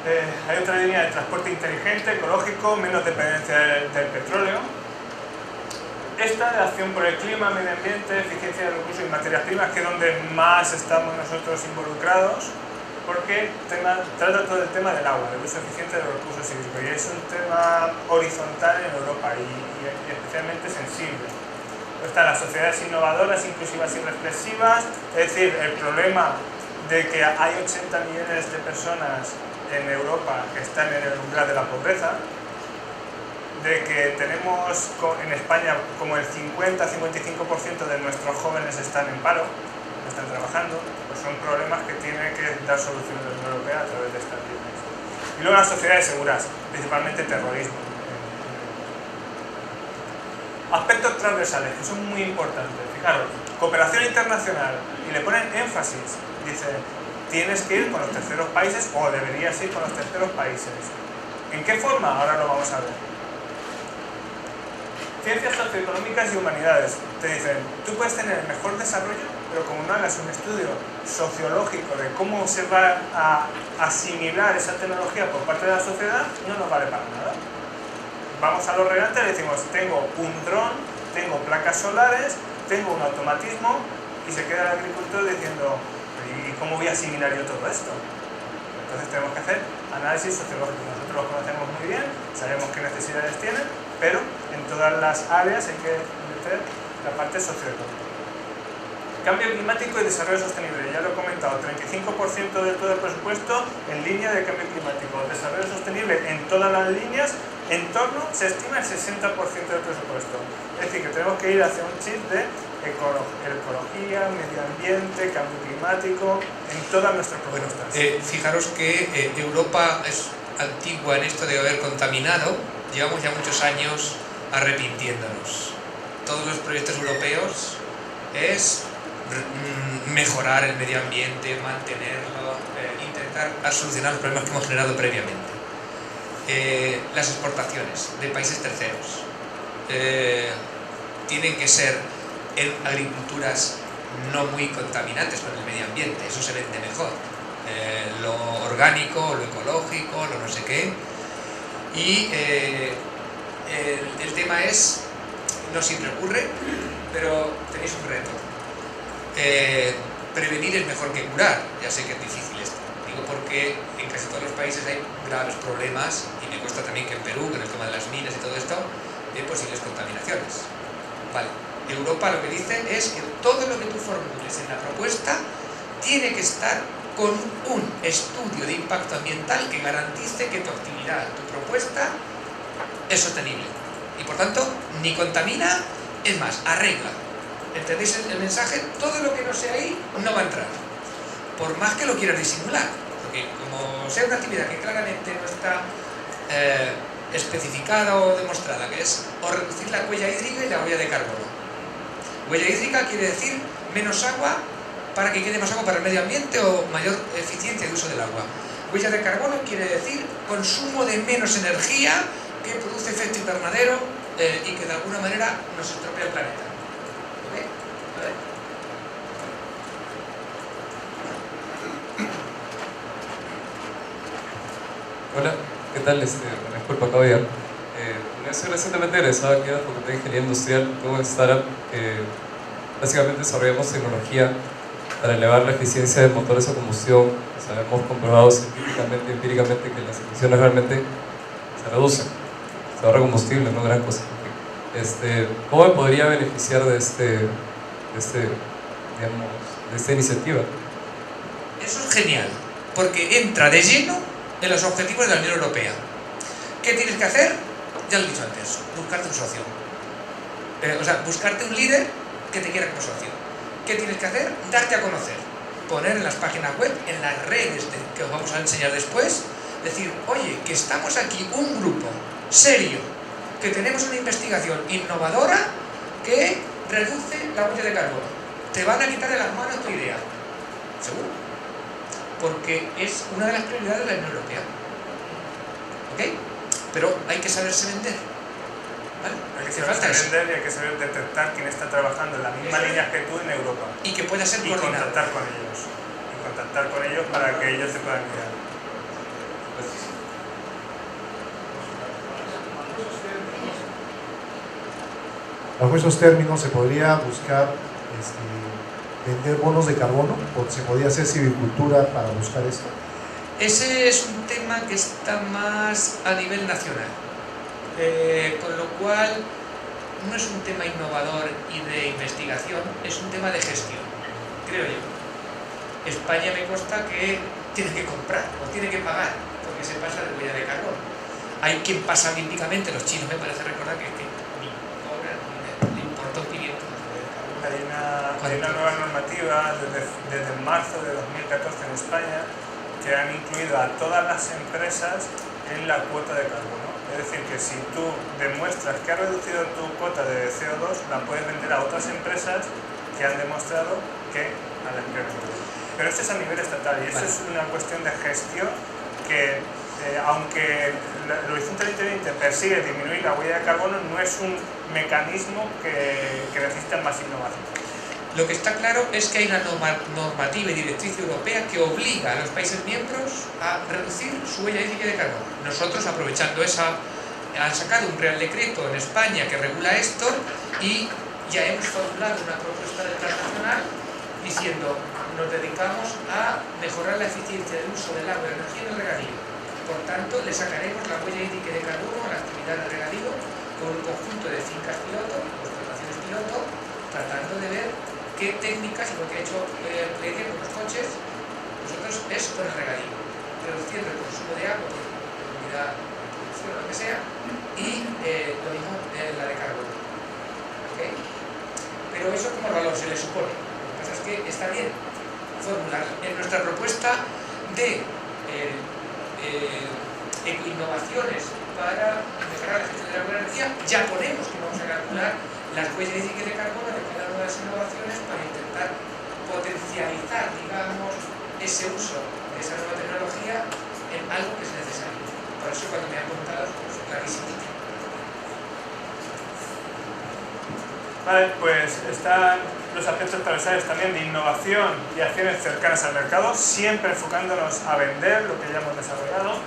Hay otra línea de transporte inteligente, ecológico, menos dependencia del petróleo. Esta de acción por el clima, medio ambiente, eficiencia de recursos y materias primas, que es donde más estamos nosotros involucrados, porque trata todo el tema del agua, del uso eficiente de los recursos hídricos, y es un tema horizontal en Europa y especialmente sensible. Están las sociedades innovadoras, inclusivas y reflexivas, es decir, el problema de que hay 80 millones de personas en Europa que están en el umbral de la pobreza, de que tenemos en España como el 50-55% de nuestros jóvenes están en paro, no están trabajando, pues son problemas que tiene que dar solución la Unión Europea a través de estas leyes. Y luego las sociedades seguras, principalmente terrorismo. Aspectos transversales que son muy importantes. Fijaros, cooperación internacional, y le ponen énfasis, dice, tienes que ir con los terceros países o deberías ir con los terceros países. ¿En qué forma? Ahora lo vamos a ver. Ciencias socioeconómicas y humanidades. Te dicen, tú puedes tener el mejor desarrollo, pero como no hagas un estudio sociológico de cómo se va a asimilar esa tecnología por parte de la sociedad, no nos vale para nada. Vamos a lo relevante y le decimos, tengo un dron, tengo placas solares, tengo un automatismo, y se queda el agricultor diciendo, ¿y cómo voy a asimilar yo todo esto? Entonces tenemos que hacer análisis sociológico. Nosotros los conocemos muy bien, sabemos qué necesidades tienen, pero en todas las áreas hay que meter la parte socioeconómica. Cambio climático y desarrollo sostenible, ya lo he comentado, 35% de todo el presupuesto en línea de cambio climático. Desarrollo sostenible en todas las líneas, en torno, se estima, el 60% del presupuesto. Es decir, que tenemos que ir hacia un chip de ecología, medio ambiente, cambio climático, en todas nuestras propuestas. Fijaros que Europa es antigua en esto de haber contaminado, llevamos ya muchos años arrepintiéndonos. Todos los proyectos europeos es mejorar el medio ambiente, mantenerlo, intentar solucionar los problemas que hemos generado previamente. Las exportaciones de países terceros tienen que ser en agriculturas no muy contaminantes con el medio ambiente, eso se vende mejor. Lo orgánico, lo ecológico, lo no sé qué. Y el tema es, no siempre ocurre, pero tenéis un reto. Prevenir es mejor que curar, ya sé que es difícil esto. Digo porque en casi todos los países hay graves problemas, y me consta también que en Perú, con el tema de las minas y todo esto, de posibles contaminaciones. Vale. Europa lo que dice es que todo lo que tú formules en la propuesta tiene que estar con un estudio de impacto ambiental que garantice que tu actividad, tu propuesta es sostenible. Y por tanto, ni contamina, es más, arregla. ¿Entendéis el mensaje? Todo lo que no sea ahí no va a entrar. Por más que lo quieras disimular. Porque como sea una actividad que claramente no está especificada o demostrada, que es o reducir la huella hídrica y la huella de carbono. Huella hídrica quiere decir menos agua para que quede más agua para el medio ambiente o mayor eficiencia de uso del agua. Huella de carbono quiere decir consumo de menos energía que produce efecto invernadero y que de alguna manera nos estropea el planeta. ¿Ok? A ver. Hola, ¿qué tal? Disculpa, acabo de llegar. Soy recientemente egresado aquí de la Facultad de Ingeniería Industrial. Tengo una startup que básicamente desarrollamos tecnología para elevar la eficiencia de motores a combustión. O sea, hemos comprobado científicamente, empíricamente, que las emisiones realmente se reducen. Se ahorra combustible, no gran cosa. ¿Cómo me podría beneficiar de esta iniciativa? Eso es genial, porque entra de lleno en los objetivos de la Unión Europea. ¿Qué tienes que hacer? Ya lo he dicho antes, buscarte un socio. Buscarte un líder que te quiera como socio. ¿Qué tienes que hacer? Darte a conocer. Poner en las páginas web, en las redes que os vamos a enseñar después, decir, oye, que estamos aquí un grupo serio, que tenemos una investigación innovadora que reduce la huella de carbono. Te van a quitar de las manos tu idea. ¿Seguro? Porque es una de las prioridades de la Unión Europea. ¿Ok? Pero hay que saberse vender. ¿Vale? Hay que saberse vender y hay que saber detectar quién está trabajando en la misma línea que tú en Europa. Y que pueda ser coordinado. Y contactar con ellos para que ellos se puedan guiar. Pues, bajo esos términos se podría buscar vender bonos de carbono, porque se podría hacer silvicultura para buscar esto. Ese es un tema que está más a nivel nacional, con lo cual no es un tema innovador y de investigación, es un tema de gestión, creo yo. España me consta que tiene que comprar o tiene que pagar porque se pasa de huella de carbono. Hay quien pasa olímpicamente, los chinos me parece recordar que ni cobran ni le importó 500. Hay una nueva normativa desde marzo de 2014 en España que han incluido a todas las empresas en la cuota de carbono. Es decir, que si tú demuestras que has reducido tu cuota de CO2, la puedes vender a otras empresas que han demostrado que han incrementado. Pero esto es a nivel estatal y eso es una cuestión de gestión que, aunque el Horizonte 2020 persigue disminuir la huella de carbono, no es un mecanismo que necesita más innovación. Lo que está claro es que hay una normativa y directriz europea que obliga a los países miembros a reducir su huella hídrica de carbono. Nosotros, aprovechando esa, han sacado un Real Decreto en España que regula esto y ya hemos formulado una propuesta de plan nacional diciendo nos dedicamos a mejorar la eficiencia del uso del agua y la energía en el regadío. Por tanto, le sacaremos la huella hídrica de carbono a la actividad de regadío con un conjunto de fincas piloto, explotaciones piloto, tratando de ver qué técnicas, y lo que ha hecho Pleidia con los coches, nosotros es con el regadío, reduciendo el consumo de agua por unidad de producción o lo que sea, y lo mismo la de carbono. ¿Okay? Pero eso como valor se le supone. Lo que pasa es que está bien formular en nuestra propuesta de innovaciones para mejorar la gestión de la energía, ya ponemos que vamos a calcular las huellas hídricas de carbono de cada una de las innovaciones para intentar potencializar, digamos, ese uso de esa nueva tecnología en algo que es necesario. Por eso cuando me han preguntado, pues clarísimo. Vale, pues están los aspectos transversales también de innovación y acciones cercanas al mercado, siempre enfocándonos a vender lo que ya hemos desarrollado.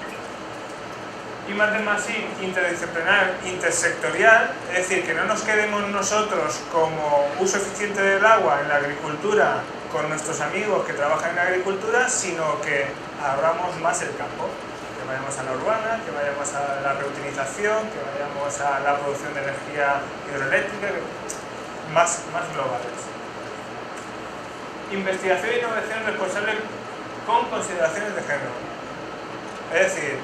Y I+D+I interdisciplinar, intersectorial, es decir, que no nos quedemos nosotros como uso eficiente del agua en la agricultura con nuestros amigos que trabajan en la agricultura, sino que abramos más el campo, que vayamos a la urbana, que vayamos a la reutilización, que vayamos a la producción de energía hidroeléctrica, más globales. Investigación e innovación responsable con consideraciones de género, es decir,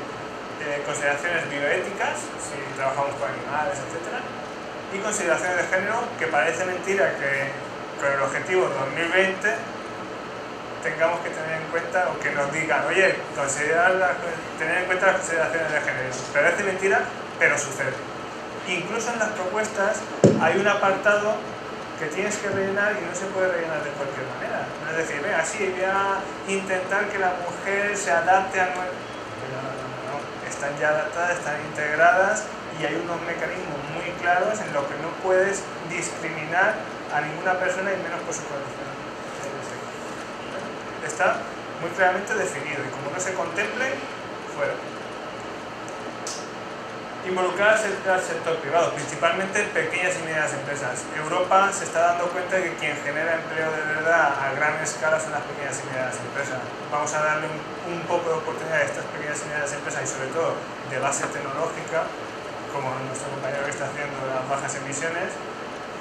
consideraciones bioéticas, si trabajamos con animales, etc. Y consideraciones de género, que parece mentira que con el objetivo 2020 tengamos que tener en cuenta, o que nos digan, oye, tener en cuenta las consideraciones de género. Parece mentira, pero sucede. Incluso en las propuestas hay un apartado que tienes que rellenar y no se puede rellenar de cualquier manera. No es decir, venga, sí, voy a intentar que la mujer se adapte a... No, están ya adaptadas, están integradas y hay unos mecanismos muy claros en los que no puedes discriminar a ninguna persona y menos por su condición. Está muy claramente definido y como no se contemple, fuera. Involucrar al sector privado, principalmente pequeñas y medianas empresas. Europa se está dando cuenta de que quien genera empleo de verdad a gran escala son las pequeñas y medianas empresas. Vamos a darle un poco de oportunidad a estas pequeñas y medianas empresas y sobre todo de base tecnológica, como nuestro compañero que está haciendo las bajas emisiones,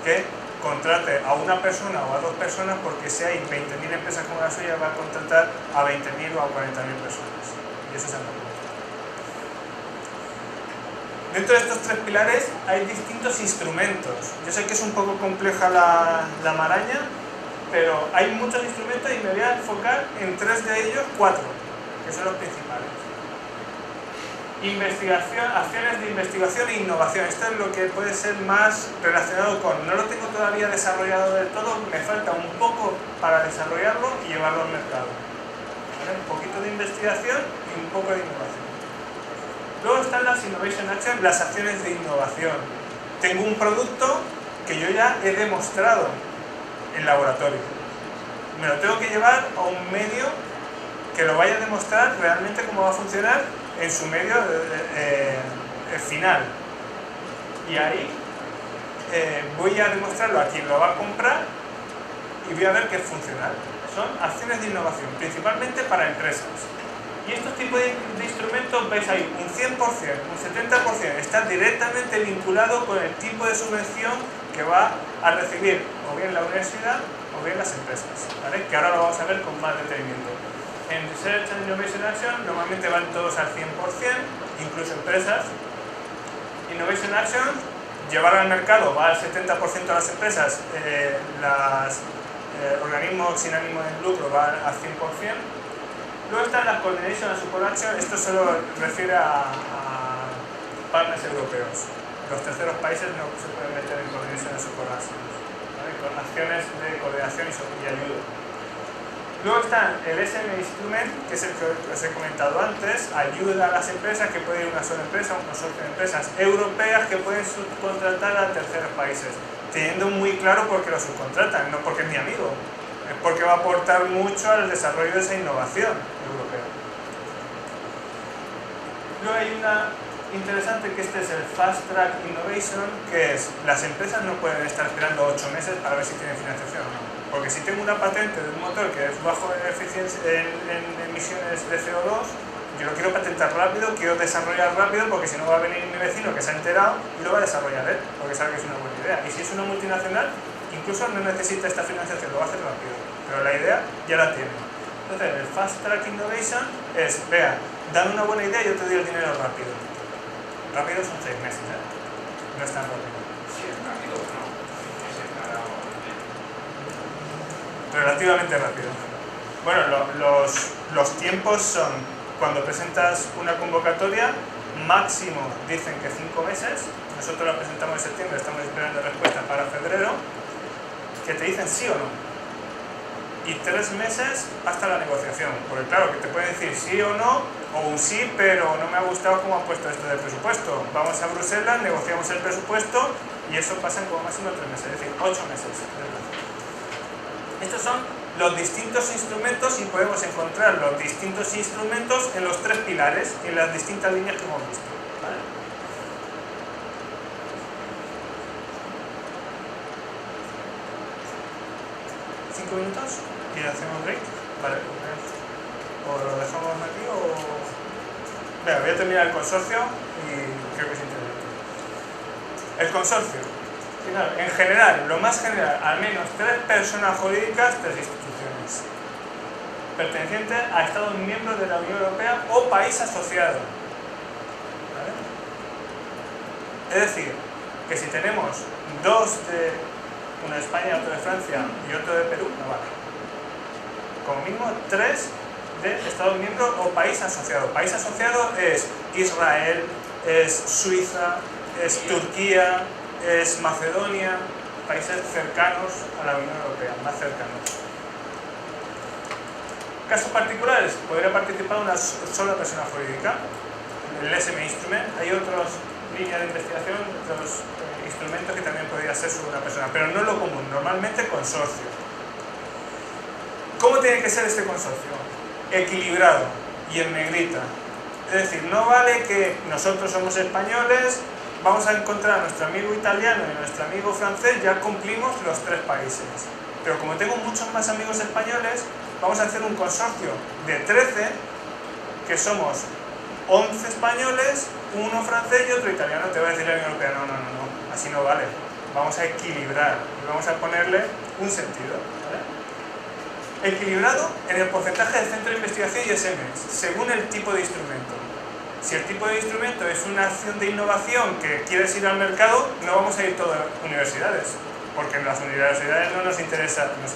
que contrate a una persona o a dos personas, porque si hay 20.000 empresas como la suya, va a contratar a 20.000 o a 40.000 personas. Y eso se llama. Dentro de estos tres pilares hay distintos instrumentos. Yo sé que es un poco compleja la maraña, pero hay muchos instrumentos y me voy a enfocar en tres de ellos, cuatro, que son los principales. Investigación, acciones de investigación e innovación. Esto es lo que puede ser más relacionado con, no lo tengo todavía desarrollado del todo, me falta un poco para desarrollarlo y llevarlo al mercado. ¿Vale? Un poquito de investigación y un poco de innovación. Luego están las Innovation Actions, las acciones de innovación. Tengo un producto que yo ya he demostrado en laboratorio. Me lo tengo que llevar a un medio que lo vaya a demostrar realmente cómo va a funcionar en su medio final. Y ahí voy a demostrarlo a quien lo va a comprar y voy a ver que es funcional. Son acciones de innovación, principalmente para empresas. Y estos tipos de instrumentos, veis ahí, un 100%, un 70% está directamente vinculado con el tipo de subvención que va a recibir o bien la universidad o bien las empresas, ¿vale? Que ahora lo vamos a ver con más detenimiento. En Research and Innovation Action normalmente van todos al 100%, incluso empresas. Innovation Action, llevar al mercado va al 70% a las empresas, organismos sin ánimo de lucro van al 100%. Luego están las Coordination and Support Action, esto solo refiere a partners europeos. Los terceros países no se pueden meter en Coordination and Support Action, ¿vale? Con acciones de coordinación y ayuda. Luego está el SM Instrument, que es el que os he comentado antes, ayuda a las empresas, que puede ir una sola empresa, un consorcio de empresas europeas que pueden subcontratar a terceros países, teniendo muy claro por qué lo subcontratan, no porque es mi amigo, es porque va a aportar mucho al desarrollo de esa innovación europea. Luego hay una interesante, que este es el Fast Track Innovation, que es, las empresas no pueden estar esperando 8 meses para ver si tienen financiación o no. Porque si tengo una patente de un motor que es bajo en eficiencia en emisiones de CO2, yo lo quiero patentar rápido, quiero desarrollar rápido, porque si no va a venir mi vecino que se ha enterado y lo va a desarrollar él, porque sabe que es una buena idea. Y si es una multinacional, incluso no necesita esta financiación, lo va a hacer rápido, pero la idea ya la tiene. Entonces, el Fast Track Innovation es, vea, dame una buena idea y yo te doy el dinero rápido. Rápido son 6 meses, ¿eh? No es tan rápido. Sí, es rápido, no. Relativamente rápido. Bueno, los tiempos son, cuando presentas una convocatoria, máximo dicen que 5 meses, nosotros la presentamos en septiembre, estamos esperando respuesta para febrero, que te dicen sí o no. Y 3 meses hasta la negociación, porque claro, que te pueden decir sí o no, o un sí, pero no me ha gustado cómo han puesto esto del presupuesto. Vamos a Bruselas, negociamos el presupuesto y eso pasa en como máximo 3 meses, es decir, 8 meses de plazo. Estos son los distintos instrumentos y podemos encontrar los distintos instrumentos en los 3 pilares, en las distintas líneas que hemos visto, ¿vale? ¿5 minutos? ¿Y hacemos break? Vale, o lo dejamos aquí o... Venga, voy a terminar el consorcio y creo que es interesante. El consorcio. Fijaros, en general, lo más general, al menos 3 personas jurídicas, 3 instituciones pertenecientes a Estados miembros de la Unión Europea o país asociado, ¿vale? Es decir, que si tenemos 2 de uno de España, otro de Francia y otro de Perú, no vale. Como mínimo 3 de Estados miembros o país asociado. País asociado es Israel, es Suiza, es Turquía, es Macedonia, países cercanos a la Unión Europea, más cercanos. Casos particulares, podría participar una sola persona jurídica, el SM Instrument. Hay otras líneas de investigación, otros instrumentos que también podría ser solo una persona, pero no es lo común, normalmente consorcio. ¿Cómo tiene que ser este consorcio? Equilibrado y en negrita. Es decir, no vale que nosotros somos españoles, vamos a encontrar a nuestro amigo italiano y a nuestro amigo francés, ya cumplimos los 3 países. Pero como tengo muchos más amigos españoles, vamos a hacer un consorcio de 13, que somos 11 españoles, 1 francés y otro italiano. Te va a decir la Unión Europea, no, así no vale. Vamos a equilibrar y vamos a ponerle un sentido, ¿vale? Equilibrado en el porcentaje de centro de investigación y SMEs, según el tipo de instrumento. Si el tipo de instrumento es una acción de innovación que quieres ir al mercado, no vamos a ir todas las universidades, porque en las universidades no nos interesa en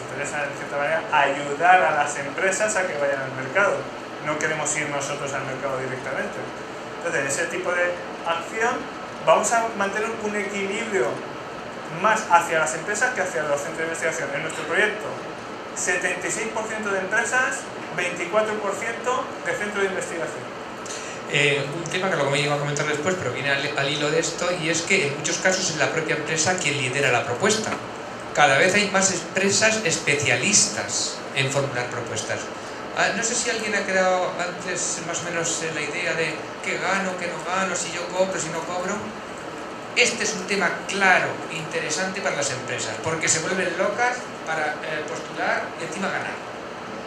cierta manera ayudar a las empresas a que vayan al mercado. No queremos ir nosotros al mercado directamente. Entonces, en ese tipo de acción vamos a mantener un equilibrio más hacia las empresas que hacia los centros de investigación. En nuestro proyecto, 76% de empresas, 24% de centros de investigación. Un tema que luego me iba a comentar después, pero viene al hilo de esto, y es que en muchos casos es la propia empresa quien lidera la propuesta. Cada vez hay más empresas especialistas en formular propuestas. No sé si alguien ha creado antes más o menos la idea de qué gano, qué no gano, si yo cobro, si no cobro. este es un tema claro, interesante para las empresas, porque se vuelven locas para postular y encima ganar.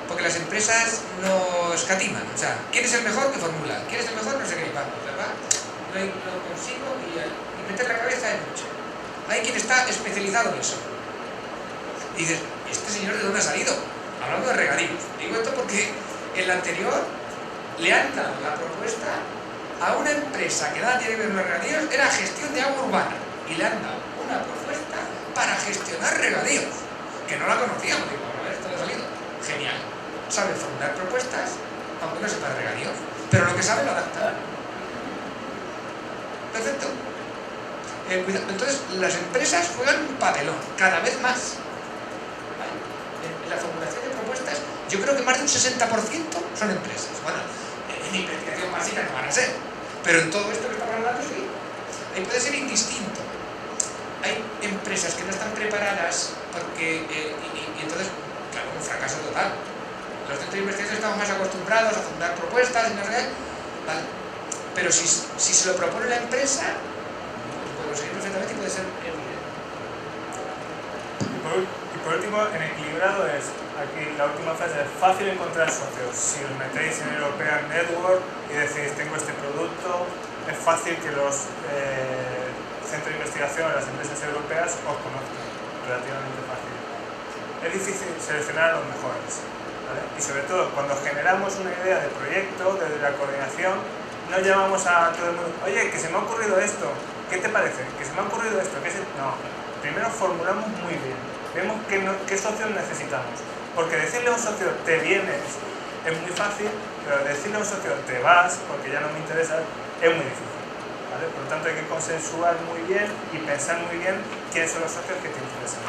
Porque las empresas no escatiman, o sea, ¿quién es el mejor? Que formula, ¿quién es el mejor? No sé qué, vamos, ¿verdad? Lo consigo y meter la cabeza en mucho. Hay quien está especializado en eso. Y dices, ¿este señor de dónde ha salido? Hablando de regadíos. Digo esto porque en la anterior le han dado la propuesta a una empresa que nada tiene que ver con los regadíos, era gestión de agua urbana. Y le han dado una propuesta para gestionar regadíos, que no la conocíamos. Digo, bueno, esto le ha salido. Genial. Sabe formular propuestas, aunque no sepa de regadíos, pero lo que sabe lo adapta. Perfecto. Entonces, las empresas juegan un papelón, cada vez más. ¿Vale? En la formulación de propuestas, yo creo que más de un 60% son empresas. Bueno, en investigación básica no van a ser, pero en todo esto que estamos hablando, sí. Ahí puede ser indistinto. Hay empresas que no están preparadas porque, y entonces, claro, un fracaso total. Los centros de investigación estamos más acostumbrados a formular propuestas y no sé qué, ¿vale? Pero si se lo propone la empresa, puede conseguir perfectamente y puede ser evidente. Y por último, en equilibrado es, aquí la última frase, es fácil encontrar socios. Si os metéis en European Network y decís, tengo este producto, es fácil que los centros de investigación o las empresas europeas os conozcan, relativamente fácil. Es difícil seleccionar a los mejores, ¿vale? Y sobre todo, cuando generamos una idea de proyecto, desde la coordinación, no llamamos a todo el mundo, oye, que se me ha ocurrido esto, ¿qué te parece? Que se me ha ocurrido esto, No, primero formulamos muy bien, vemos qué socios necesitamos, porque decirle a un socio, te vienes, es muy fácil, pero decirle a un socio, te vas, porque ya no me interesa, es muy difícil, ¿vale? Por lo tanto, hay que consensuar muy bien y pensar muy bien quiénes son los socios que te interesan.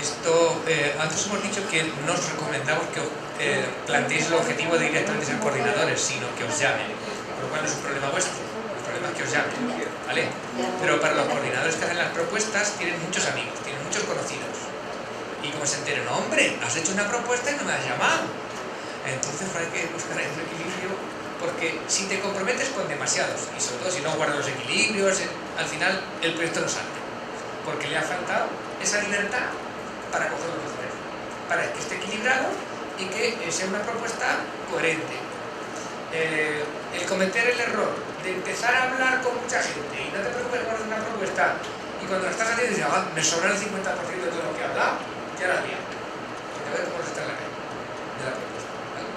Esto, antes hemos dicho que no os recomendamos que planteéis el objetivo de directamente ser coordinadores, sino que os llamen. Lo cual no es un problema vuestro, el problema es que os llamen, ¿vale? Pero para los coordinadores que hacen las propuestas tienen muchos amigos, tienen muchos conocidos. Y como se enteren, hombre, has hecho una propuesta y no me has llamado. Entonces hay que buscar ese equilibrio, porque si te comprometes con demasiados, y sobre todo si no guardas los equilibrios, al final el proyecto no sale. Porque le ha faltado esa libertad para coger los mejores, para que esté equilibrado y que sea una propuesta coherente. El cometer el error de empezar a hablar con mucha gente y no te preocupes por hacer una propuesta y cuando la estás haciendo dices, me sobra el 50% de todo lo que he hablado, ya la has liado, porque a ver cómo está en la calle de la propuesta, ¿vale?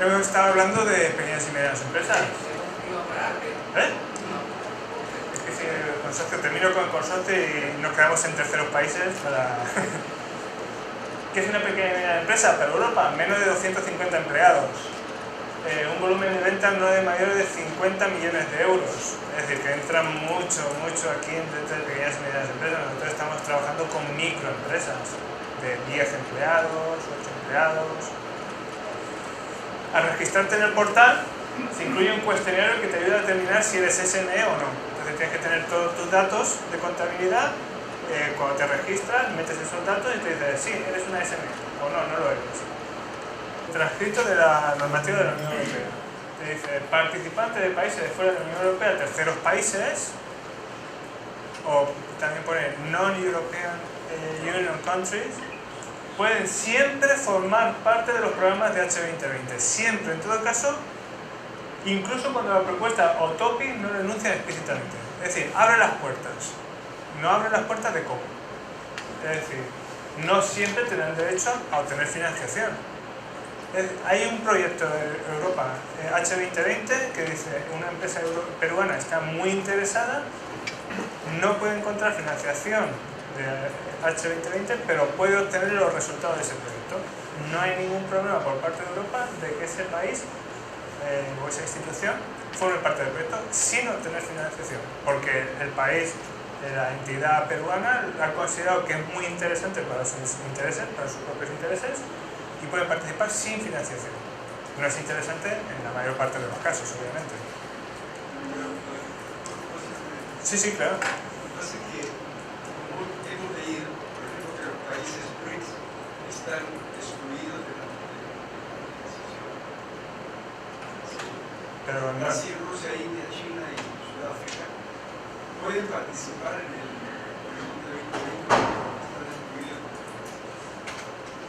Hemos estado hablando de pequeñas y medianas empresas. Es que si el consorcio, termino con el consorcio y nos quedamos en terceros países para... ¿Qué es una pequeña y mediana empresa? Para Europa, menos de 250 empleados. Un volumen de ventas no de mayor de 50 millones de euros. Es decir, que entra mucho aquí dentro de pequeñas y medianas empresas. Nosotros estamos trabajando con microempresas de 10 empleados, 8 empleados. Al registrarte en el portal, se incluye un cuestionario que te ayuda a determinar si eres SME o no. Entonces tienes que tener todos tus datos de contabilidad. Cuando te registras, metes esos datos y te dice, sí, eres una SME, o no, no lo eres. Transcrito de la normativa de la Unión Europea. Te dice, participantes de países de fuera de la Unión Europea, terceros países, o también pone non-European Union countries, pueden siempre formar parte de los programas de H2020. Siempre, en todo caso, incluso cuando la propuesta o topic no renuncia explícitamente. Es decir, abre las puertas. No abre las puertas de cómo. Es decir, no siempre tendrán derecho a obtener financiación. Hay un proyecto de Europa, H2020, que dice una empresa peruana está muy interesada, no puede encontrar financiación de H2020, pero puede obtener los resultados de ese proyecto. No hay ningún problema por parte de Europa de que ese país o esa institución forme parte del proyecto sin obtener financiación, porque el país, la entidad peruana, ha considerado que es muy interesante para sus intereses, para sus propios intereses, y pueden participar sin financiación. No es interesante en la mayor parte de los casos, obviamente. Sí, claro. Pasa que, como hemos leído, por ejemplo, que los países BRICS están excluidos de la financiación. Pero no. Brasil, Rusia, India, China y Sudáfrica pueden participar en el horizonte 2020, están excluidos.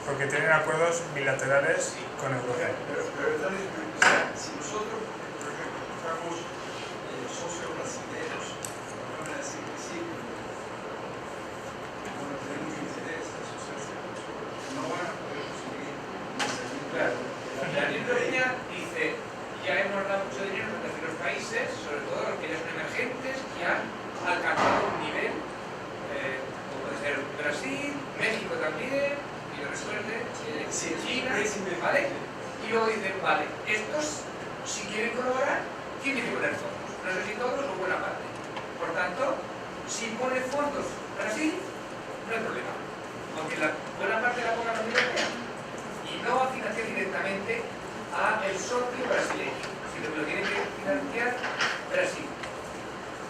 Porque tienen acuerdos bilaterales con Europa. Pero están excluidos. O sea, si nosotros, por ejemplo, buscamos socios brasileños, nos van a decir que sí, pero no tenemos interés en asociarse con nosotros. No van a poder conseguir ese Claro. La Unión Europea dice, ya hemos dado mucho dinero a terceros países, sobre todo los que ya son emergentes, y han alcanzado un nivel, como puede ser Brasil, México también, y lo resuelve, China, ¿vale? Y luego dicen, vale, estos, si quieren colaborar, tienen que poner fondos. No sé si todos o buena parte. Por tanto, si pone fondos Brasil, no hay problema. Aunque la buena parte la ponga la Unión Europea. Y no va a financiar directamente a el socio brasileño, sino que lo tiene que financiar Brasil.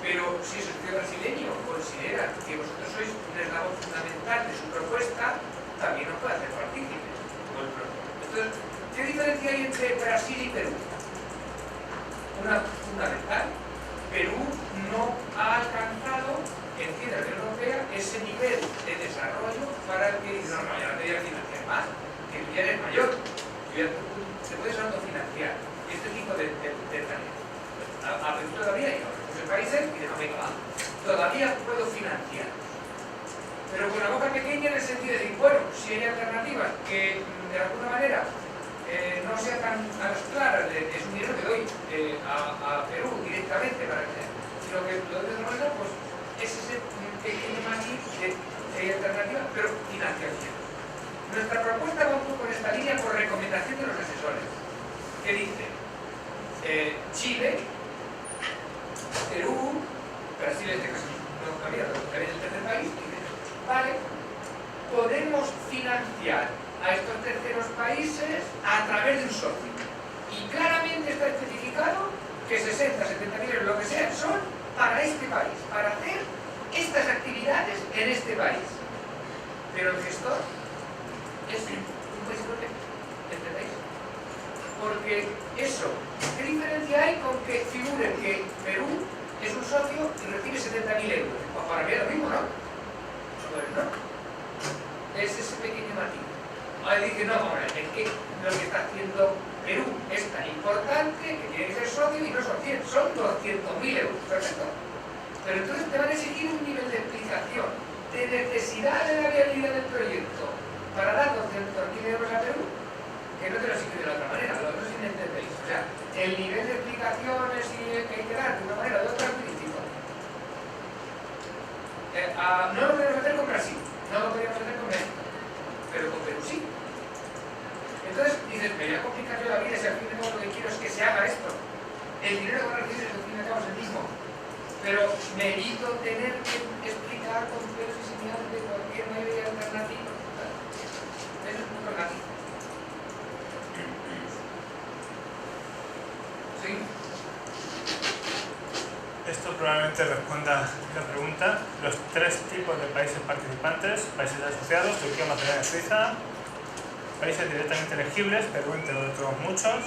Pero si el socio brasileño considera que vosotros sois un eslabón fundamental de su propuesta, también os puede hacer partícipes. Entonces, ¿qué diferencia hay entre Brasil y Perú? Una fundamental. Perú no ha alcanzado, entiende la Unión Europea, ese nivel de desarrollo para el que dice, no, ya no te voy a financiar más, que tú ya eres mayor, te puedes autofinanciar. Este tipo de tareas. A Perú todavía hay otros países y de venga, va, todavía puedo financiar. Pero con la boca pequeña en el sentido de decir, bueno, si hay alternativas que de alguna manera no sean tan a las claras, es un dinero que doy a Perú directamente para que, sino que lo doy de otra manera, pues es ese pequeño matiz de alternativa, pero financiación. Nuestra propuesta va un poco en esta línea por recomendación de los asesores, que dice Chile, Perú, Brasil en este caso, no cabía, pero también el tercer país, dice, vale, podemos financiar a estos terceros países a través de un socio. Y claramente está especificado que 60, 70 mil euros, lo que sea, son para este país, para hacer estas actividades en este país. Pero el gestor es un país europeo, este país. Porque eso, ¿qué diferencia hay con que figure que Perú es un socio y recibe 70.000 euros? Pues para mí es lo mismo, ¿no? Pues no. Es ese pequeño matiz. Ahora dice, no, hombre, es que lo que está haciendo Perú es tan importante que tiene que ser socio y no son 100, son 200.000 euros. Perfecto. Pero entonces te van a exigir un nivel de explicación, de necesidad de la viabilidad del proyecto para dar 200.000 euros a Perú, que no te lo exigen de la otra manera, lo otro sí me entendéis. O sea, el nivel de explicaciones y que hay que dar de una manera o de otra es muy distinto. No lo podemos hacer con Brasil, no lo podemos hacer con México, pero con Perú sí. Entonces dices, me voy a complicar yo la vida si al fin de cabo lo que quiero es que se haga esto. El dinero que van a recibir al fin de cabo es el mismo, pero me evito tener que explicar con pelos y señales de cualquier mayoría alternativa. Eso es un poco negativo. ¿Sí? Esto probablemente responda la pregunta. Los tres tipos de países participantes: países asociados, Turquía, Macedonia, Suiza; países directamente elegibles, Perú entre otros muchos;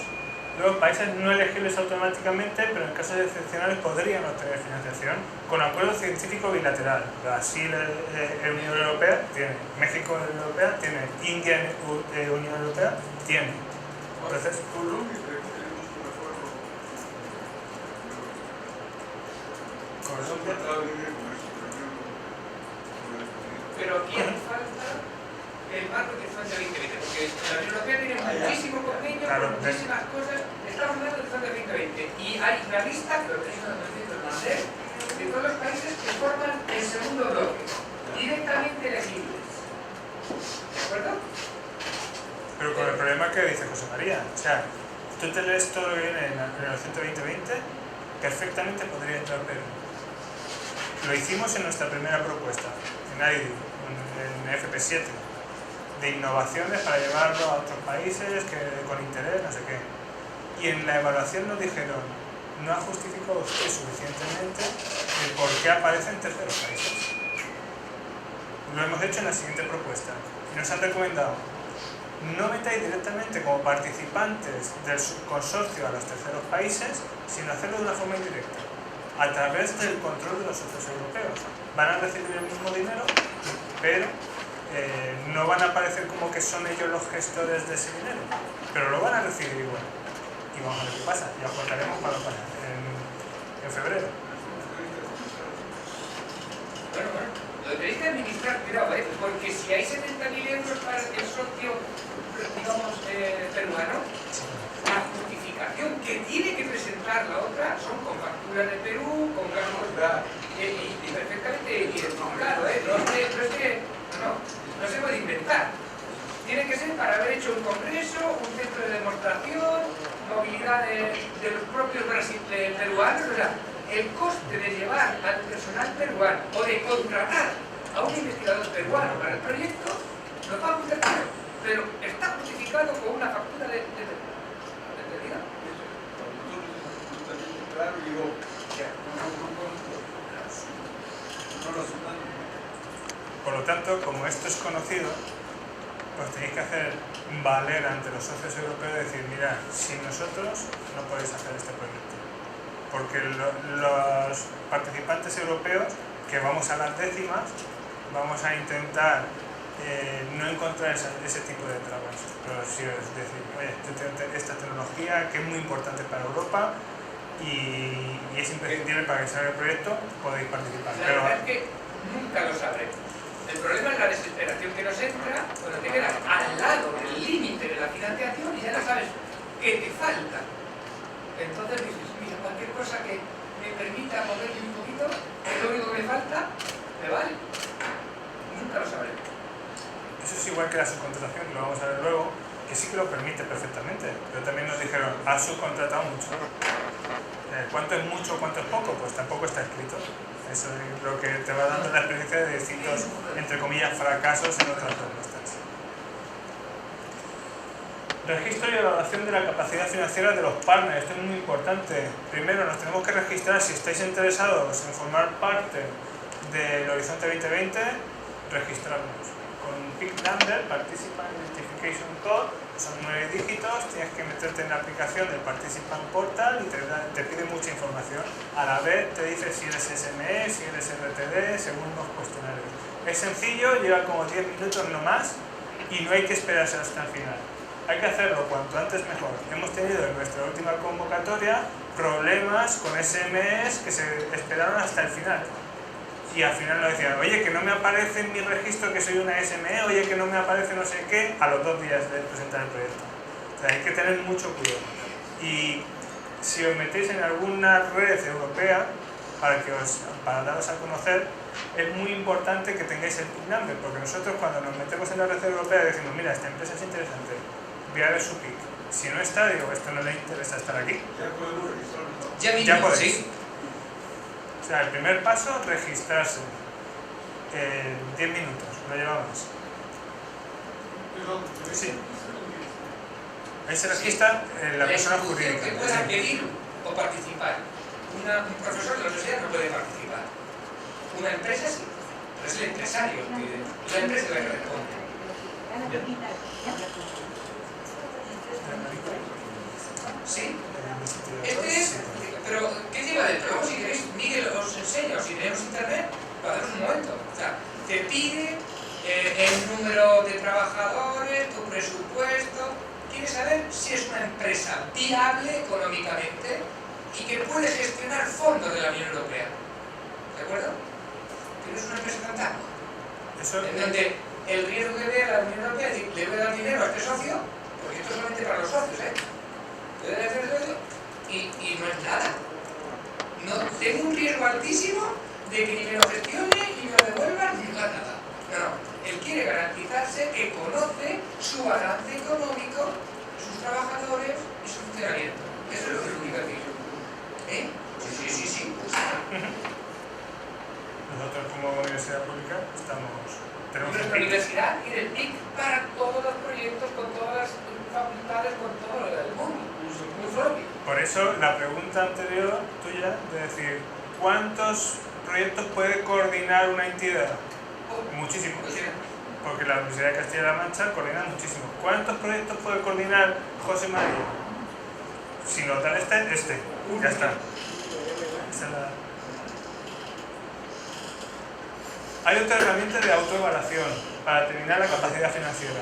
luego países no elegibles automáticamente, pero en casos excepcionales podrían obtener financiación con acuerdo científico bilateral. Brasil, Unión Europea tiene; México, Unión Europea tiene; India, Unión Europea tiene. Entonces, Colombia tenemos un acuerdo con un tratado de libre comercio con la Unión Europea. Pero aquí hace falta el marco que fue de 2020, porque la Unión Europea tiene muchísimo convenio, claro, muchísimas cosas. Estamos hablando del Fondo 2020 y hay una lista, que lo tenéis en el de todos los países que forman el segundo bloque, directamente elegibles. ¿De acuerdo? pero con el problema que dice José María, o sea, tú te lees todo lo que viene en el Horizonte 2020, perfectamente podría entrar Perú. Lo hicimos en nuestra primera propuesta, en AIDI, en FP7, de innovaciones para llevarlo a otros países con interés, no sé qué. Y en la evaluación nos dijeron, no ha justificado usted suficientemente el por qué aparecen terceros países. Lo hemos hecho en la siguiente propuesta. Y nos han recomendado, no metáis directamente como participantes del subconsorcio a los terceros países, sino hacerlo de una forma indirecta. a través del control de los socios europeos. Van a recibir el mismo dinero, pero no van a aparecer como que son ellos los gestores de ese dinero, pero lo van a recibir igual. Y vamos a ver qué pasa, ya os contaremos cuando pasa, en febrero. Bueno, lo tenéis que administrar, cuidado, porque si hay 70.000 euros para el socio, digamos, peruano, la justificación que tiene que presentar la otra son con facturas de Perú, con gastos y perfectamente identificado, no se puede inventar. Tiene que ser para haber hecho un congreso, un centro de demostración, movilidad de los propios peruanos, o sea, el coste de llevar al personal peruano o de contratar a un investigador peruano para el proyecto lo paga un tercero, pero está justificado con una factura de ¿entendida? Claro, digo, Por lo tanto, como esto es conocido, pues tenéis que hacer valer ante los socios europeos y decir, mirad, sin nosotros no podéis hacer este proyecto. Porque los participantes europeos, que vamos a las décimas, vamos a intentar no encontrar ese tipo de trabas. Pero sí es decir, oye, esta tecnología que es muy importante para Europa y es imprescindible para que salga el proyecto, podéis participar. La verdad es que nunca lo sabremos. El problema es la desesperación que nos entra cuando te quedas al lado del límite de la financiación y ya no sabes qué te falta. Entonces dices, mira, cualquier cosa que me permita moverme un poquito, es lo único que me falta, me vale. Nunca lo sabremos. Eso es igual que la subcontratación, que lo vamos a ver luego, que sí que lo permite perfectamente, pero también nos dijeron, has subcontratado mucho. ¿Cuánto es mucho, cuánto es poco? Pues tampoco está escrito. Eso es lo que te va dando la experiencia de distintos, entre comillas, fracasos en otras propuestas. Registro y evaluación de la capacidad financiera de los partners. Esto es muy importante. Primero, nos tenemos que registrar si estáis interesados en formar parte del Horizonte 2020, registrarnos. Con PIC number, Participant Identification Code, son 9 dígitos, tienes que meterte en la aplicación del Participant Portal y te pide mucha información. A la vez te dice si eres SME, si eres RTD, según unos cuestionarios. Es sencillo, lleva como 10 minutos no más y no hay que esperarse hasta el final. Hay que hacerlo cuanto antes mejor. Hemos tenido en nuestra última convocatoria problemas con SMEs que se esperaron hasta el final. Y al final nos decían, oye, que no me aparece en mi registro que soy una SME, oye, que no me aparece no sé qué, a los 2 días de presentar el proyecto. O sea, hay que tener mucho cuidado. Y si os metéis en alguna red europea, para daros a conocer, es muy importante que tengáis el PIN number, porque nosotros cuando nos metemos en la red europea decimos, mira, esta empresa es interesante, voy a ver su PIC. Si no está, digo, esto no le interesa estar aquí. ya podemos registrarnos. Ya podéis. Sí. O sea, el primer paso, registrarse. 10 minutos, no lleva más. Sí. Ahí se registra la persona jurídica. Que pueda pedir o participar. Un profesor de la universidad no puede participar. Una empresa sí, pero es el empresario el que la empresa es la que responde. ¿Sí? Pero, ¿qué lleva dentro? Luego, si queréis, Miguel os enseño, si tenemos internet, lo hacemos un momento. O sea, te pide el número de trabajadores, tu presupuesto. Quieres saber si es una empresa viable económicamente y que puede gestionar fondos de la Unión Europea. ¿De acuerdo? Que no es una empresa fantasma. En donde el riesgo que vea la Unión Europea es decir, le voy a dar dinero a este socio, porque esto es solamente para los socios, le doy a este socio y no es nada. No, tengo un riesgo altísimo de que ni me lo gestione, ni me lo devuelva, ni me haga nada. No, él quiere garantizarse que conoce su balance económico, sus trabajadores y su funcionamiento. Eso es lo que significa aquí. Sí. Nosotros como universidad pública tenemos Nuestra universidad tiene el PIC para todos los proyectos, con todas las facultades, con todo lo del mundo. Muy propio. Por eso la pregunta anterior tuya de decir, ¿cuántos proyectos puede coordinar una entidad? Muchísimos. Porque la Universidad de Castilla-La Mancha coordina muchísimo. ¿Cuántos proyectos puede coordinar José María? Si no tal este. Ya está. Esa es la... Hay otra herramienta de autoevaluación para determinar la capacidad financiera.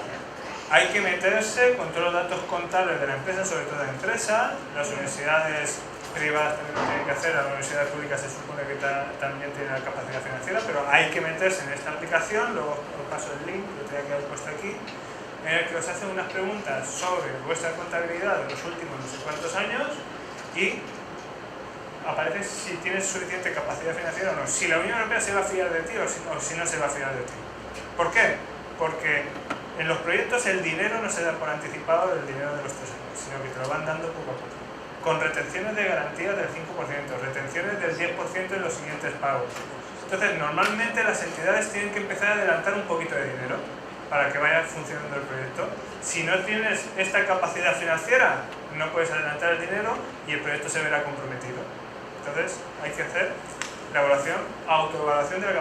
Hay que meterse con todos los datos contables de la empresa, sobre todo de la empresa. Las universidades privadas también lo tienen que hacer, las universidades públicas se supone que también tienen la capacidad financiera, pero hay que meterse en esta aplicación. Luego os paso el link, lo tenía que haber puesto aquí, en el que os hacen unas preguntas sobre vuestra contabilidad de los últimos no sé cuántos años y aparece si tienes suficiente capacidad financiera o no, si la Unión Europea se va a fiar de ti o si no se va a fiar de ti. ¿Por qué? Porque en los proyectos el dinero no se da por anticipado del dinero de los 3 años, sino que te lo van dando poco a poco, con retenciones de garantía del 5%, retenciones del 10% en los siguientes pagos. Entonces, normalmente las entidades tienen que empezar a adelantar un poquito de dinero para que vaya funcionando el proyecto. Si no tienes esta capacidad financiera, no puedes adelantar el dinero y el proyecto se verá comprometido. Entonces, hay que hacer la autoevaluación de la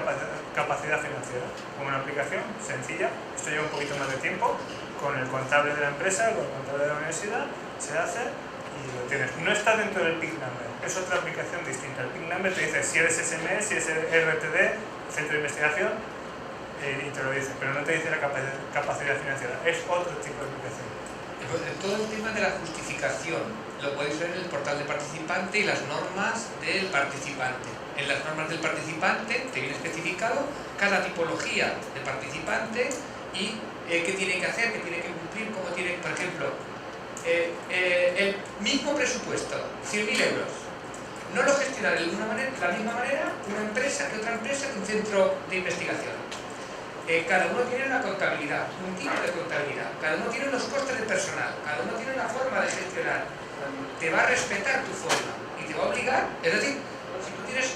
capacidad financiera, con una aplicación sencilla. Esto lleva un poquito más de tiempo, con el contable de la empresa, con el contable de la universidad, se hace y lo tienes. No está dentro del PIC Number, es otra aplicación distinta. El PIC Number te dice si eres SME, si es RTD, Centro de Investigación, y te lo dice, pero no te dice la capacidad financiera. Es otro tipo de aplicación. Todo el tema de la justificación lo podéis ver en el portal de participante y las normas del participante. En las normas del participante te viene especificado cada tipología de participante y qué tiene que hacer, qué tiene que cumplir, cómo tiene, por ejemplo, el mismo presupuesto, 100.000 euros, no lo gestiona de la misma manera una empresa que otra empresa que un centro de investigación. Cada uno tiene una contabilidad, un tipo de contabilidad, cada uno tiene los costes de personal, cada uno tiene una forma de gestionar, te va a respetar tu forma y te va a obligar, es decir, si tú tienes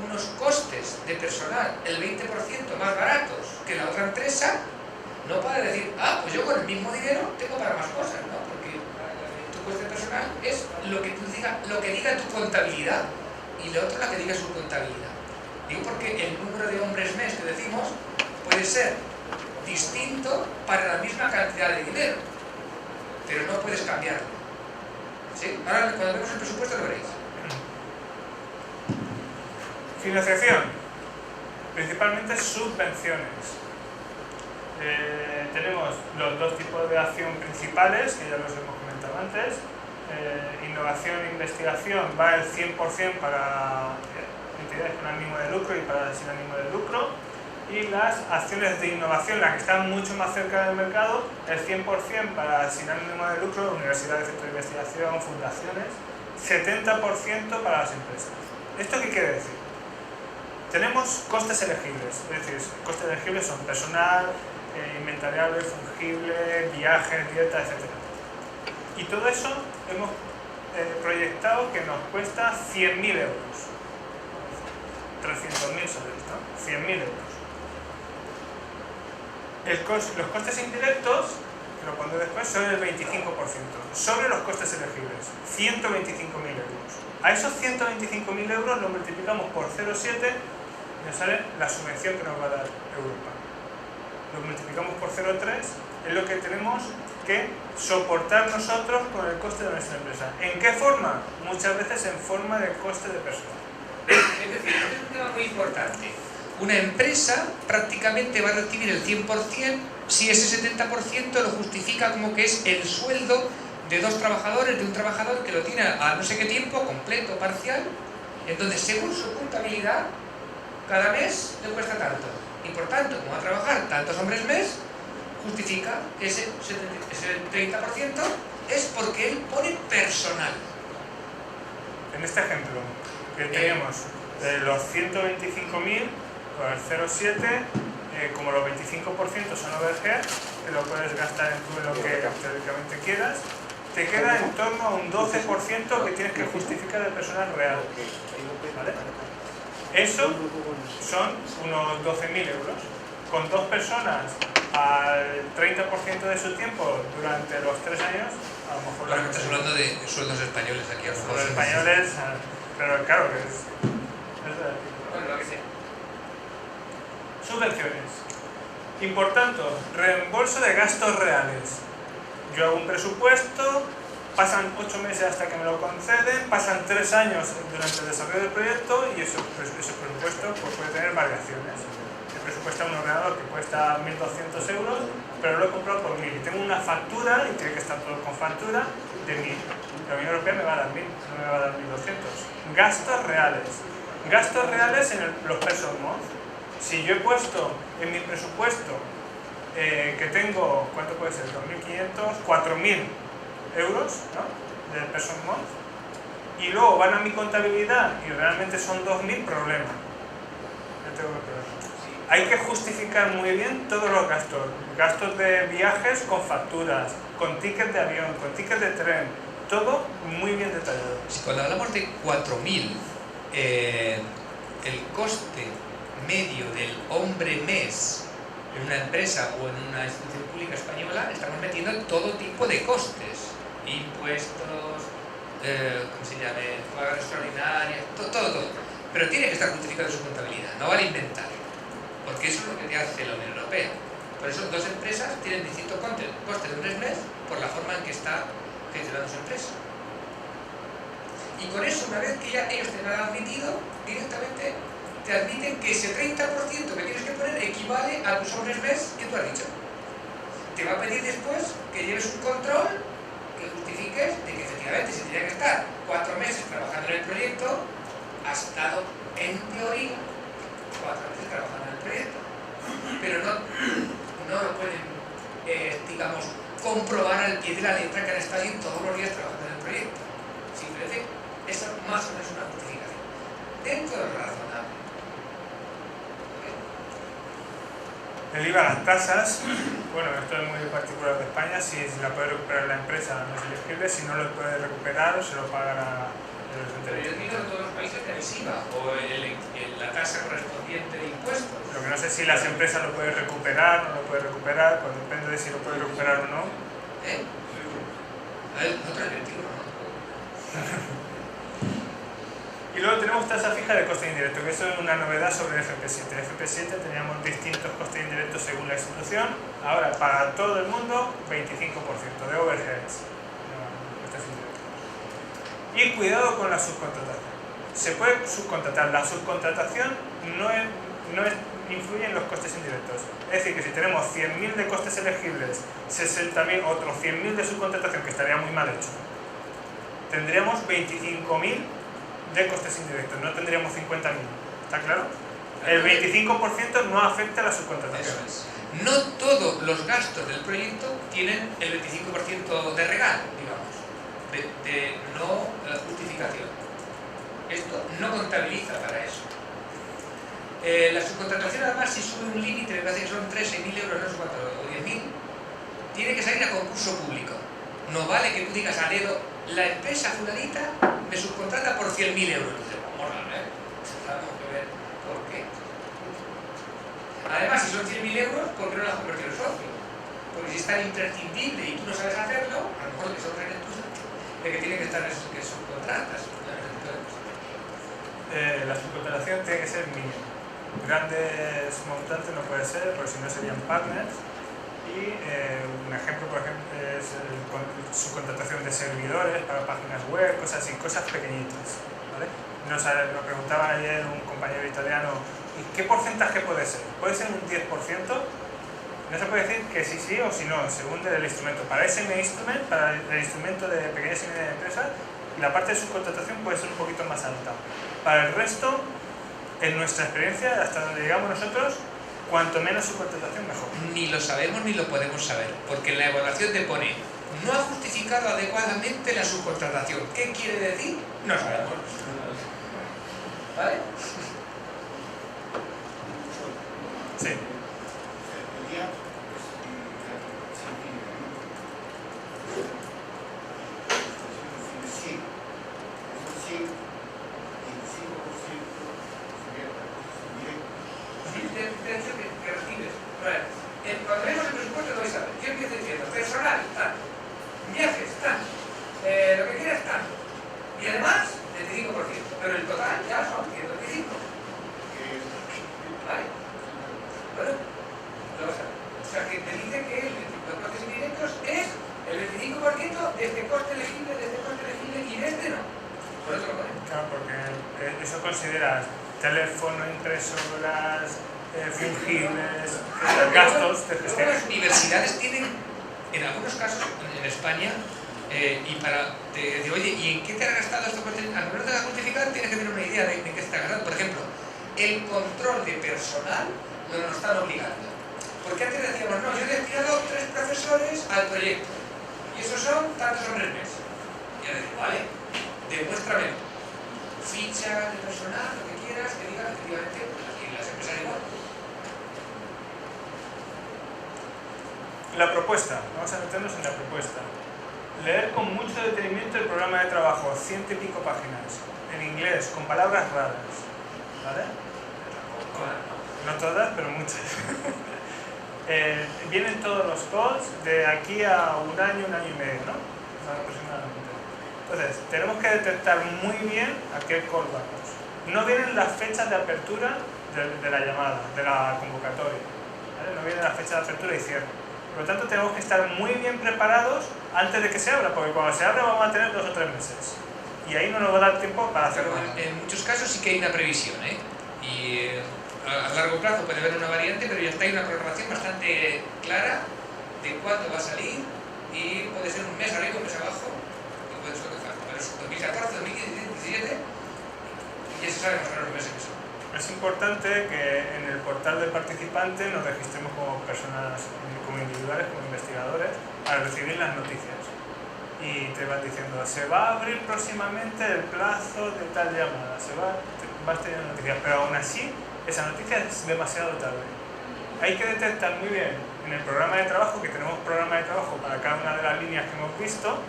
unos costes de personal el 20% más baratos que la otra empresa, no puedes decir, pues yo con el mismo dinero tengo para más cosas, ¿no? Porque tu coste personal es lo que diga tu contabilidad y lo otro la que diga su contabilidad. Digo porque el número de hombres mes que decimos puede ser distinto para la misma cantidad de dinero, pero no puedes cambiarlo. ¿Sí? Ahora cuando vemos el presupuesto lo veréis. Financiación, principalmente subvenciones. Tenemos los dos tipos de acción principales, que ya los hemos comentado antes. Innovación e investigación va el 100% para entidades con ánimo de lucro y para sin ánimo de lucro. Y las acciones de innovación, las que están mucho más cerca del mercado, el 100% para sin ánimo de lucro, universidades, centros de investigación, fundaciones, 70% para las empresas. ¿Esto qué quiere decir? Tenemos costes elegibles, es decir, costes elegibles son personal, inventariable, fungible, viajes, dietas, etc. Y todo eso hemos proyectado que nos cuesta 100.000 euros. 300.000 soles, ¿no? 100.000 euros. Los costes indirectos, que lo pondré después, son el 25%, sobre los costes elegibles, 125.000 euros. A esos 125.000 euros lo multiplicamos por 0,7 y nos sale la subvención que nos va a dar Europa. Lo multiplicamos por 0,3, es lo que tenemos que soportar nosotros con el coste de nuestra empresa. ¿En qué forma? Muchas veces en forma de coste de personal. Es decir, este es un tema muy importante. Una empresa prácticamente va a recibir el 100% si ese 70% lo justifica como que es el sueldo de dos trabajadores, de un trabajador que lo tiene a no sé qué tiempo, completo, parcial. Entonces, según su contabilidad, cada mes le cuesta tanto. Y por tanto, como va a trabajar tantos hombres mes, justifica que ese 30% es porque él pone personal. En este ejemplo, que tenemos los 125.000 por el 0,7, como los 25% son overhead, que lo puedes gastar en lo que teóricamente quieras, te queda en torno a un 12% que tienes que justificar de personal real. ¿Vale? Eso son unos 12.000 euros. Con dos personas al 30% de su tiempo durante los 3 años, a lo mejor... Ahora estás hablando de sueldos españoles aquí a lo mejor. Los españoles, pero claro que es bueno, lo que sea. Subvenciones. Importante, reembolso de gastos reales. Yo hago un presupuesto, pasan 8 meses hasta que me lo conceden, pasan 3 años durante el desarrollo del proyecto y ese presupuesto pues, puede tener variaciones. presupuestado un ordenador que cuesta 1.200 euros, pero lo he comprado por 1.000. Y tengo una factura, y tiene que estar todo con factura, de 1.000. La Unión Europea me va a dar 1.000, no me va a dar 1.200. Gastos reales. Gastos reales en los person month. Si yo he puesto en mi presupuesto que tengo, ¿cuánto puede ser? 2.500, 4.000 euros, ¿no?, de person month, y luego van a mi contabilidad y realmente son 2.000, problema. Yo tengo que ver. Hay que justificar muy bien todos los gastos. Gastos de viajes con facturas, con tickets de avión, con tickets de tren, todo muy bien detallado. Si cuando hablamos de 4.000, el coste medio del hombre mes en una empresa o en una institución pública española, estamos metiendo todo tipo de costes, impuestos, ¿cómo se llame?, pagas extraordinarias, todo. Pero tiene que estar justificado en su contabilidad, no vale inventar, porque eso es lo que te hace la Unión Europea. Por eso dos empresas tienen distintos costes de un mes por la forma en que está gestionando su empresa. Y con eso, una vez que ya ellos te lo han admitido, directamente te admiten que ese 30% que tienes que poner equivale a tus hombres mes que tú has dicho. Te va a pedir después que lleves un control que justifiques de que efectivamente si tenía que estar 4 meses trabajando en el proyecto, has estado en teoría 4 meses trabajando en el proyecto. Pero no lo pueden, digamos, comprobar al pie de la letra que han estado ahí todos los días trabajando en el proyecto. Simplemente, eso más o menos es una justificación. Dentro de lo razonable. El IVA, las tasas, bueno, esto es muy particular de España, si la puede recuperar la empresa no es elegible, si no lo puede recuperar se lo pagará el Pero yo digo que todos los países tenéis IVA o la tasa correspondiente de impuestos. Lo que no sé si las empresas lo pueden recuperar o no lo pueden recuperar, pues depende de si lo puede recuperar o no. A ver, nosotros el 21, ¿no? Y luego tenemos tasa fija de coste indirecto, que eso es una novedad sobre el FP7. En el FP7 teníamos distintos costes indirectos según la institución, ahora para todo el mundo 25% de overheads. Y cuidado con la subcontratación. Se puede subcontratar. La subcontratación no influye en los costes indirectos. Es decir, que si tenemos 100.000 de costes elegibles, 60.000, otros 100.000 de subcontratación, que estaría muy mal hecho, tendríamos 25.000 de costes indirectos, no tendríamos 50.000. ¿Está claro? El 25% no afecta a la subcontratación. Eso es. No todos los gastos del proyecto tienen el 25% de regalo, digamos, de no justificación. Esto no contabiliza para eso. La subcontratación, además, si sube un límite, me parece que son 3.000 euros, no sé cuánto, o 10.000, tiene que salir a concurso público. No vale que tú digas a dedo, la empresa fulanita me subcontrata por 100.000 euros. Dices, vamos a ver, tenemos que ver por qué. Además, si son 100.000 euros, ¿por qué no la has convertido en socio? Porque si es tan imprescindible y tú no sabes hacerlo, a lo mejor que son requisitos de que tienen que estar esos que subcontratas. La subcontratación tiene que ser mínima. Grandes montantes no puede ser, porque si no serían partners. Y un ejemplo, por ejemplo, es subcontratación de servidores para páginas web, cosas así, cosas pequeñitas, ¿vale? Nos preguntaba ayer un compañero italiano, ¿y qué porcentaje puede ser? ¿Puede ser un 10%? No se puede decir que sí o si no, según el instrumento. Para ese instrumento, para el instrumento de pequeñas y medianas empresas, la parte de subcontratación puede ser un poquito más alta. Para el resto, en nuestra experiencia, hasta donde llegamos nosotros, cuanto menos subcontratación, mejor. Ni lo sabemos ni lo podemos saber, porque en la evaluación te pone no ha justificado adecuadamente la subcontratación. ¿Qué quiere decir? No sabemos. ¿Vale? Sí. Que recibes. Cuando vemos el presupuesto lo vais a ver. Yo empiezo diciendo, personal, tanto. Viajes, tanto. Lo que quieras, tanto. Y además, 25%. Pero el total ya son 125. ¿Vale? Bueno, lo vas a ver. O sea, que te dice que los costes indirectos es el 25% de este coste elegible, de este coste elegible y de este no. Por eso lo ponemos. Claro, porque eso considera teléfono, impresoras, fungibles, gastos de Luego gestión. las universidades tienen, en algunos casos, en España, y para decir, oye, ¿y en qué te has gastado esto? Al no te vas a justificar, tienes que tener una idea de qué te has gastado. Por ejemplo, el control de personal nos están obligando. Porque antes decíamos, no, yo he destinado 3 profesores al proyecto, y esos son tantos hombres mes. Y ahora digo, vale, demuéstramelo. Ficha de personal, lo que quieras, que diga efectivamente, pues aquí en las empresas igual. La propuesta, vamos a meternos en la propuesta. Leer con mucho detenimiento el programa de trabajo, 100 y pico páginas, en inglés, con palabras raras, ¿vale? No todas, pero muchas. Vienen todos los calls de aquí a un año y medio, ¿no? Aproximadamente. Entonces, tenemos que detectar muy bien a qué call vamos. No vienen las fechas de apertura de la llamada, de la convocatoria, ¿vale? No vienen las fechas de apertura y cierre. Por lo tanto, tenemos que estar muy bien preparados antes de que se abra, porque cuando se abra vamos a tener 2 o 3 meses. Y ahí no nos va a dar tiempo para hacerlo. En muchos casos sí que hay una previsión, ¿eh? Y a largo plazo puede haber una variante, pero ya está, hay una programación bastante clara de cuándo va a salir, y puede ser un mes arriba, un mes abajo, y puede ser pero es 2014, 2017, y ya se sabe más o menos los meses que son. Es importante que en el portal del participante nos registremos como personas, como individuales, como investigadores, para recibir las noticias. Y te van diciendo, se va a abrir próximamente el plazo de tal llamada, vas teniendo noticias, pero aún así, esa noticia es demasiado tarde. Hay que detectar muy bien en el programa de trabajo, que tenemos programa de trabajo para cada una de las líneas que hemos visto,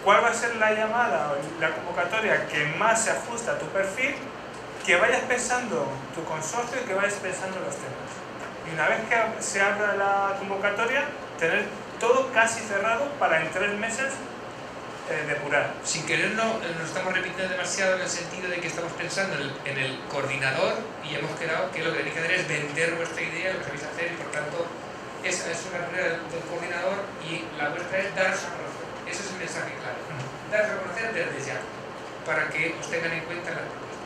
cuál va a ser la llamada o la convocatoria que más se ajusta a tu perfil, que vayas pensando tu consorcio y que vayas pensando los temas. Y una vez que se abra la convocatoria, tener todo casi cerrado para en 3 meses depurar. Sin querer nos estamos repitiendo demasiado en el sentido de que estamos pensando en el coordinador y hemos quedado que lo que tenéis que hacer es vender vuestra idea, lo que vais a hacer, y por tanto esa es una tarea del coordinador y la vuestra es daros a conocer. Ese es el mensaje claro. Daros a conocer desde ya, para que os tengan en cuenta en la propuesta.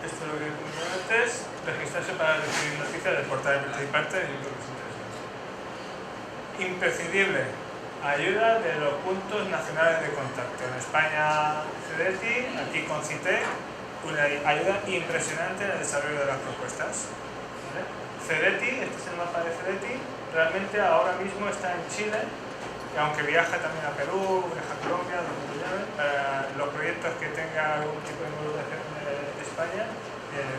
Esto es lo que comentaba antes, registrarse para recibir noticias del portal de participantes, y yo creo que es interesante. Imprescindible, ayuda de los puntos nacionales de contacto. En España, CEDETI, aquí con CITEC, una ayuda impresionante en el desarrollo de las propuestas. ¿Vale? CEDETI, este es el mapa de CEDETI, realmente ahora mismo está en Chile, y aunque viaja también a Perú, viaja a Colombia, donde lo llamen, para los proyectos que tenga algún tipo de modulación de España,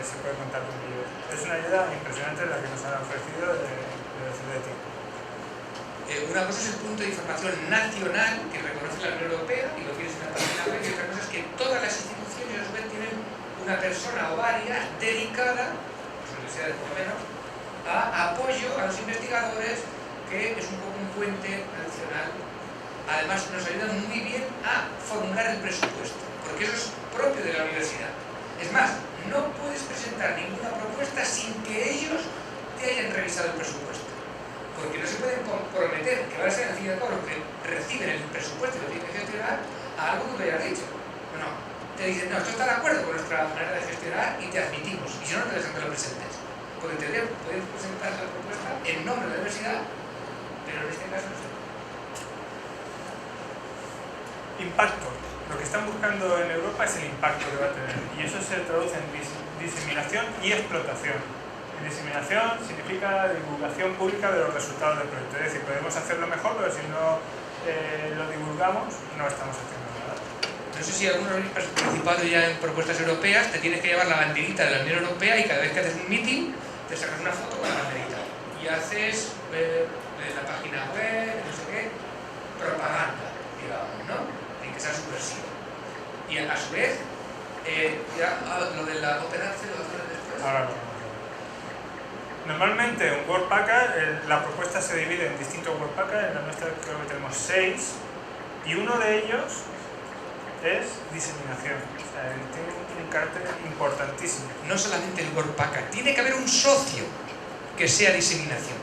se puede contar con ellos. Es una ayuda impresionante la que nos han ofrecido de CEDETI. Una cosa es el punto de información nacional que reconoce la Unión Europea y lo tienes en la página web, y otra cosa es que todas las instituciones a su vez tienen una persona o varias dedicada, las universidades por lo menos, a apoyo a los investigadores, que es un poco un puente adicional. Además nos ayuda muy bien a formular el presupuesto, porque eso es propio de la universidad. Es más, no puedes presentar ninguna propuesta sin que ellos te hayan revisado el presupuesto. Porque no se pueden comprometer, que van a ser al fin y al cabo los que reciben el presupuesto y lo tienen que gestionar, a algo que tú hayas dicho. No, te dicen, no, esto está de acuerdo con nuestra manera de gestionar y te admitimos. Y si no, no te dejan que lo presentes. Porque te pueden presentar la propuesta en nombre de la universidad, pero en este caso no se puede. Impacto. Lo que están buscando en Europa es el impacto que va a tener. Y eso se traduce en diseminación y explotación. Diseminación significa divulgación pública de los resultados del proyecto. Es decir, podemos hacerlo mejor, pero si no lo divulgamos, no estamos haciendo nada. No sé si algunos habéis participado ya en propuestas europeas, te tienes que llevar la banderita de la Unión Europea y cada vez que haces un meeting te sacas una foto con la banderita y haces la página web, no sé qué, propaganda, digamos, ¿no? En que sea subversivo. Y a su vez, ya lo de la Open Access lo hacen después. Ahora no. Normalmente un Work Package, la propuesta se divide en distintos Work Packages, en la nuestra creo que tenemos 6, y uno de ellos es diseminación. O sea, tiene un carácter importantísimo. No solamente el Work Package, tiene que haber un socio que sea diseminación.